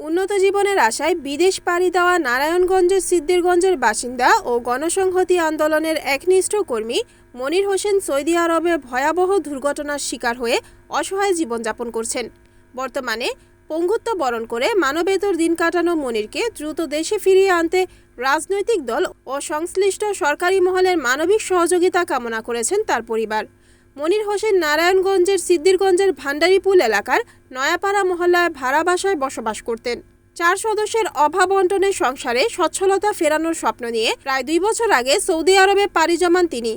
উন্নত জীবনের আশায় বিদেশ পাড়ি দেওয়া নারায়ণগঞ্জের সিদ্দিরগঞ্জের বাসিন্দা ও গণসংহতি আন্দোলনের একনিষ্ঠ কর্মী মনির হোসেন সৌদি আরবে ভয়াবহ দুর্ঘটনার শিকার হয়ে অসহায় জীবনযাপন করছেন। বর্তমানে পঙ্গুত্ব বরণ করে মানবেতর দিন কাটানো মনিরকে দ্রুত দেশে ফিরিয়ে আনতে রাজনৈতিক দল ও সংশ্লিষ্ট সরকারি মহলের মানবিক সহযোগিতা কামনা করেছেন তার পরিবার। মনির হোসেন নারায়ণগঞ্জের সিদ্দিরগঞ্জের ভান্ডারিপুল এলাকার নয়াপাড়া মহল্লায় ভাড়া বাসায় বসবাস করতেন। 4 সদস্যের অভাব বন্টনের সংসারে সচ্ছলতা ফেরানোর স্বপ্ন নিয়ে প্রায় 2 বছর আগে সৌদি আরবে পাড়ি জমান তিনি।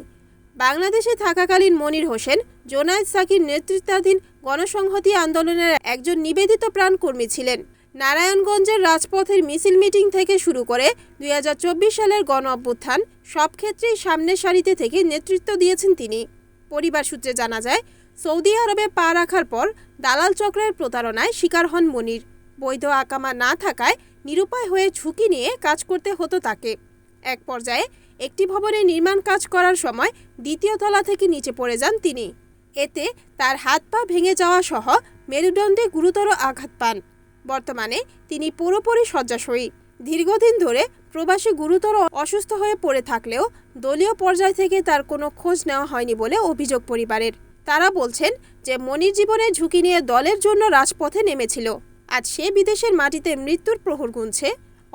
বাংলাদেশে থাকাকালীন মনির হোসেন জোনায়েদ সাকির নেতৃত্বাধীন গণসংহতি আন্দোলনের একজন নিবেদিত প্রাণ কর্মী ছিলেন। নারায়ণগঞ্জের রাজপথের মিছিল মিটিং থেকে শুরু করে 2024 সালের গণ অভ্যুত্থান সব ক্ষেত্রেই সামনের সারিতে থেকে নেতৃত্ব দিয়েছেন তিনি। পরিবার সূত্রে জানা যায়, সৌদি আরবে পা রাখার পর দালাল চক্রের প্রতারণায় শিকার হন মনির। বৈধ আকামা না থাকায় নিরুপায় হয়ে ঝুঁকি নিয়ে কাজ করতে হতো তাকে। এক পর্যায়ে একটি ভবনে নির্মাণ কাজ করার সময় দ্বিতীয় তলা থেকে নিচে পড়ে যান তিনি। এতে তার হাত পা ভেঙে যাওয়া সহ মেরুদণ্ডে গুরুতর আঘাত পান। বর্তমানে তিনি পুরোপুরি শয্যাশয়ী। দীর্ঘদিন ধরে প্রবাসী গুরুতর অসুস্থ হয়ে পড়ে থাকলেও দলীয় পর্যায় থেকে তার কোনো খোঁজ নেওয়া হয়নি বলে অভিযোগ পরিবারের। তারা বলছেন যে মনির জীবনের ঝুঁকি নিয়ে দলের জন্য রাজপথে নেমেছিল। আজ সে বিদেশের মাটিতে মৃত্যুর প্রহর গুনছে,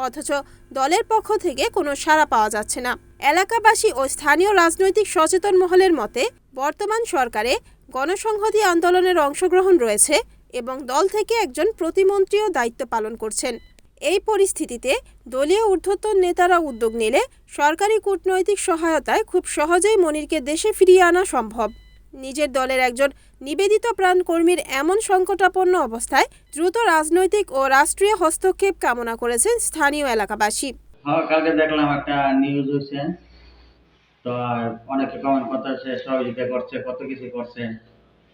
অথচ দলের পক্ষ থেকে কোনো সাড়া পাওয়া যাচ্ছে না। এলাকাবাসী ও স্থানীয় রাজনৈতিক সচেতন মহলের মতে বর্তমান সরকারে গণসংহতি আন্দোলনের অংশগ্রহণ রয়েছে এবং দল থেকে একজন প্রতিমন্ত্রীও দায়িত্ব পালন করছেন। এই পরিস্থিতিতে দলীয় ঊর্ধ্বতন নেতারা উদ্যোগ নিলে সরকারি কূটনৈতিক সহায়তায় খুব সহজেই মনিরকে দেশে ফিরিয়ে আনা সম্ভব। নিজের দলের একজন নিবেদিত প্রাণ কর্মীর এমন সংকটাপন্ন অবস্থায় দ্রুত রাজনৈতিক ও রাষ্ট্রীয় হস্তক্ষেপ কামনা করেছেন স্থানীয় এলাকাবাসী। কালকে দেখলাম একটা নিউজ হয়েছে, তো অনেকে কমেন্ট করতেছে, সহযোগিতা করছে, কত কিছু করছে।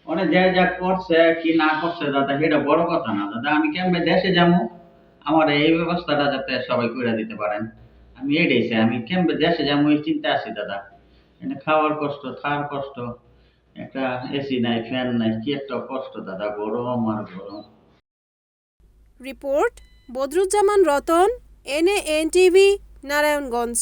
অনেক যা করছে কি না করছে দাদা, এটা বড় কথা না দাদা। আমি কেমনে দেশে যাবো, আমার এই ব্যবস্থাটা যাতে সবাই করে দিতে পারেন, আমি এটাই চাই। আমি কেমনে দেশে যাবো এই চিন্তা আছি দাদা। এটা খাওয়ার কষ্ট, থাকার কষ্ট, একটা এসি নাই, ফ্যান নাই, কি একটা কষ্ট দাদা, গরম আর গরম। Report Badruzzaman Ratan, NANTV, Narayanganj.